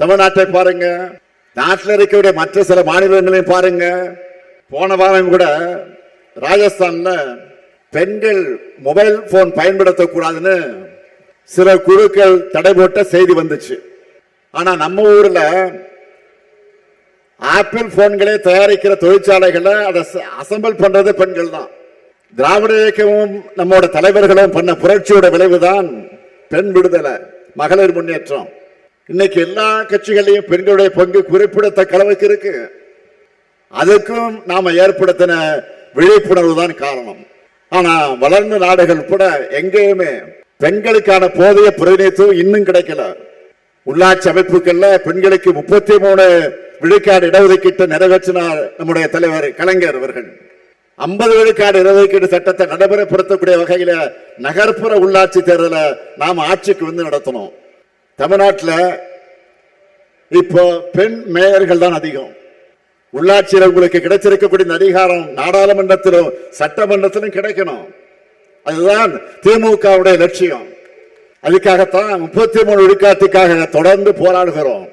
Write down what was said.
தமிழ்நாட்டை பாருங்க, நாட்டில் இருக்கக்கூடிய மற்ற சில மாநிலங்களையும் பாருங்க. போன வாரம் கூட ராஜஸ்தான்ல பெண்கள் மொபைல் போன் பயன்படுத்தக்கூடாதுன்னு சில குழுக்கள் தடை போட்ட செய்தி வந்துச்சு. ஆனா நம்ம ஊர்ல ஆப்பிள் போன்களை தயாரிக்கிற தொழிற்சாலைகளை அதை அசம்பிள் பண்றது பெண்கள் தான். திராவிட இயக்கமும் நம்மோட தலைவர்களும் பண்ண புரட்சியோட விளைவுதான் பெண் விடுதலை, மகளிர் முன்னேற்றம். இன்னைக்கு எல்லா கட்சிகளையும் பெண்களுடைய பங்கு குறிப்பிடத்தக்க அளவுக்கு இருக்கு. அதுக்கும் நாம ஏற்படுத்தின விழிப்புணர்வு தான் காரணம். ஆனா வளர்ந்த நாடுகள் கூட எங்கேயுமே பெண்களுக்கான போதிய பிரதிநிதித்துவம் இன்னும் கிடைக்கல. உள்ளாட்சி அமைப்புகள்ல பெண்களுக்கு 33 விழுக்காடு இடஒதுக்கீட்டு நிறைவேற்றினார் நம்முடைய தலைவர் கலைஞர் அவர்கள். 50 விழுக்காடு இடஒதுக்கீடு சட்டத்தை நடைமுறைப்படுத்தக்கூடிய வகையில நகர்ப்புற உள்ளாட்சி தேர்தலை நாம் ஆட்சிக்கு வந்து நடத்தணும். தமிழ்நாட்டில் இப்போ பெண் மேயர்கள் தான் அதிகம். உள்ளாட்சியில் உங்களுக்கு கிடைச்சிருக்கக்கூடிய அதிகாரம் நாடாளுமன்றத்திலும் சட்டமன்றத்திலும் கிடைக்கணும். அதுதான் திமுகவுடைய லட்சியம். அதுக்காகத்தான் 33 விழுக்காட்டுக்காக தொடர்ந்து போராடுகிறோம்.